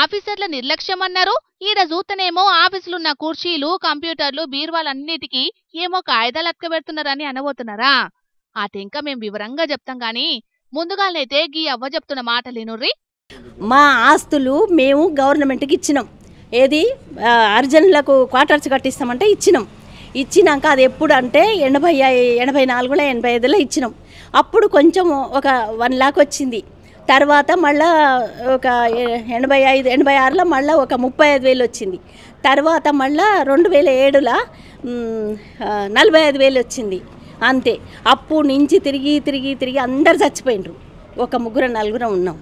ఆఫీసర్ల నిర్లక్ష్యం అన్నారు. ఈడ చూస్తేనేమో ఆఫీసులున్న కుర్చీలు, కంప్యూటర్లు, బీరువాలన్నిటికీ ఏమో కాయిదాలు అతకబెడుతున్నారని అనబోతున్నారా? ఆ తెంక మేం వివరంగా చెప్తాం గాని ముందుగానైతే గీ అవ్వ చెప్తున్న మాటలేనుర్రి. మా ఆస్తులు మేము గవర్నమెంట్కి ఇచ్చినాం. ఏది అర్జన్లకు క్వార్టర్స్ కట్టిస్తామంటే ఇచ్చినాం. ఇచ్చినాక అది ఎప్పుడు అంటే 84లో 85లో ఇచ్చినాం. అప్పుడు కొంచెం ఒక 1 లాక్ వచ్చింది. తర్వాత మళ్ళా ఒక 86లో మళ్ళీ ఒక 35,000 వచ్చింది. తర్వాత మళ్ళీ 2007లో 45,000 వచ్చింది. అంతే. అప్పుడు నుంచి తిరిగి అందరు చచ్చిపోయినరు. ఒక 3-4 ఉన్నాం.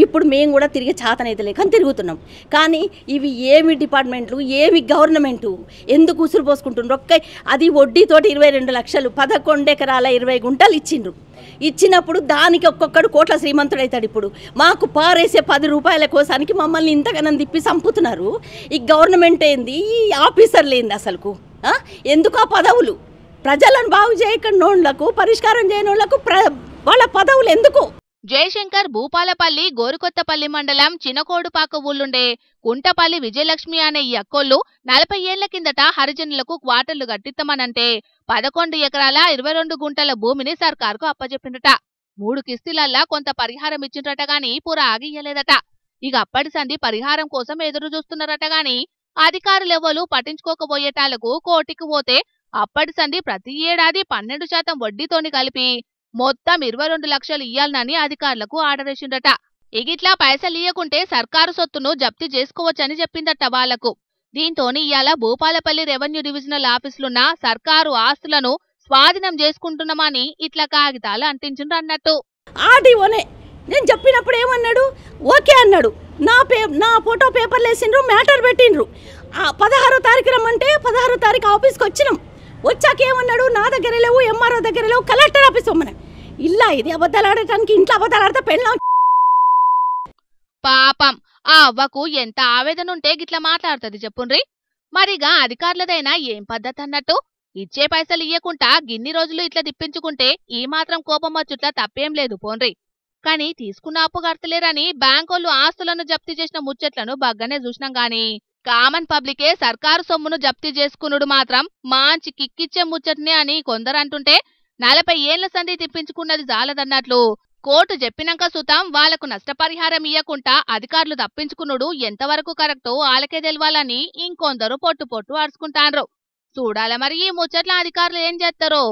ఇప్పుడు మేము కూడా తిరిగి చాతనైతే లేక తిరుగుతున్నాం. కానీ ఇవి ఏమి డిపార్ట్మెంట్లు, ఏమి గవర్నమెంటు ఎందుకు ఉసురు పోసుకుంటున్నారు? అది వడ్డీతోటి 22 లక్షలు 11 ఎకరాల 20 గుంటలు ఇచ్చిండ్రు. ఇచ్చినప్పుడు దానికి ఒక్కొక్కడు కోట్ల శ్రీమంతుడు అవుతాడు. ఇప్పుడు మాకు పారేసే 10 రూపాయల కోసానికి మమ్మల్ని ఇంతగానం తిప్పి చంపుతున్నారు. ఈ గవర్నమెంట్ ఏంది, ఈ ఆఫీసర్లు ఏంది అసలుకు? ఎందుకు ఆ పదవులు? ప్రజలను బాగు చేయకుండా పరిష్కారం చేయనోళ్లకు వాళ్ళ పదవులు ఎందుకు? జయశంకర్ భూపాలపల్లి గోరుకొత్తపల్లి మండలం చినకోడుపాక ఊళ్ళుండే కుంటపల్లి విజయలక్ష్మి అనే ఈ అక్కోళ్లు 40 ఏళ్ల కిందట హరిజనులకు క్వార్టర్లు కట్టిస్తామనంటే 11 ఎకరాల 22 గుంటల భూమిని సర్కారుకు అప్పజెప్పిండట. 3 కిస్తీలల్లా కొంత పరిహారం ఇచ్చిండ్రట గాని పూరా ఆగియ్యలేదట. ఇక అప్పటి సంది పరిహారం కోసం ఎదురు చూస్తున్నారట గాని అధికారులెవ్వలు పట్టించుకోకపోయేటాలకు కోర్టుకు పోతే అప్పటి సంది ప్రతి ఏడాది 12% వడ్డీతోని కలిపి మొత్తం 22 లక్షలు ఇయ్యాలనని అధికారులకు ఆర్డరేసిండట. ఇగిట్లా పైసలు ఇయ్యకుంటే సర్కారు సొత్తును జప్తీ చేసుకోవచ్చని చెప్పిందట వాళ్లకు. దీంతోని ఇయాల భూపాలపల్లి రెవెన్యూ డివిజనల్ ఆఫీసులున్న సర్కారు ఆస్తులను స్వాధీనం చేసుకుంటున్నామని ఇట్లా కాగితాలు అంటించిండ్రు అన్నట్టు. ఆర్డీఓనే నేను చెప్పినప్పుడు ఏమన్నాడు? ఓకే అన్నాడు. నా ఫోటో పేపర్లు వేసిండ్రు, మ్యాటర్ పెట్టిండ్రు. 16వ తారీఖు రమ్మంటే 16వ తారీఖు ఆఫీస్కి వచ్చినాం. వచ్చాక ఏమన్నాడు? నా దగ్గర లేవు, ఎంఆర్ఓ దగ్గర లేవు, కలెక్టర్ ఆఫీస్ ఇమ్మన్నాడు. ఇలా ఇది అబద్ధాలు ఆడటానికి ఇంట్లో అబద్ధాలు ఆడితే పెళ్ళాం. పాపం ఆ అవ్వకు ఎంత ఆవేదన ఉంటే గిట్లా మాట్లాడుతుంది చెప్పుండ్రి. మరిగా అధికారులదైనా ఏం పద్ధతి అన్నట్టు? ఇచ్చే పైసలు ఇయ్యకుండా గిన్ని రోజులు ఇట్లా తిప్పించుకుంటే ఈ మాత్రం కోపం వచ్చుట్లా తప్పేం లేదు పోన్రి. కానీ తీసుకున్న అప్పు కడతలేరని బ్యాంకోళ్లు ఆస్తులను జప్తీ చేసిన ముచ్చట్లను బగ్గనే చూసినాం గాని కామన్ పబ్లికే సర్కారు సొమ్మును జప్తీ చేసుకునుడు మాత్రం మంచి కిక్కిచ్చే ముచ్చట్నే అని కొందరంటుంటే 40 ఏళ్ల సంధి తిప్పించుకున్నది జాలదన్నట్లు కోర్టు చెప్పినాక సుతం వాళ్లకు నష్టపరిహారం ఇయ్యకుండా అధికారులు తప్పించుకునుడు ఎంతవరకు కరెక్టో వాళ్ళకే తెలవాలని ఇంకొందరు పొట్టు అరుచుకుంటాండ్రు. చూడాల మరి ఈ ముచ్చట్ల అధికారులు ఏం చేస్తారో.